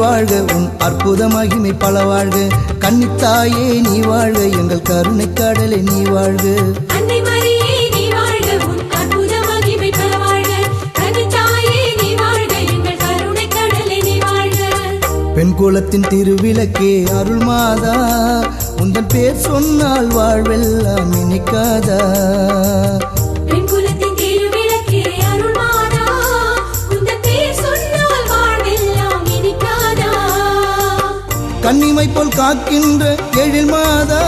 வாழ்க, உன் அற்புத மகிமை பல வாழ்க. கன்னித்தாயே நீ வாழ்க, எங்கள் கருணை கடலே நீ வாழ்க. அன்னை மரியே நீ வாழ்க, உன் அற்புத மகிமை பல வாழ்க. கன்னித்தாயே நீ வாழ்க, எங்கள் கருணை கடலே நீ வாழ்க. பெண் குலத்தின் திருவிளக்கே அருள் மாதா, உந்தன் பேர் சொன்னால் வாழ்வெல்லாம் இனிக்காதா. பெண் குலத்தின் திருவிளக்கே அருள் மாதா, உந்தன் பேர் சொன்னால் வாழ்வெல்லாம் இனிக்காதா. கன்னிமை போல் காக்கின்ற எழில் மாதா,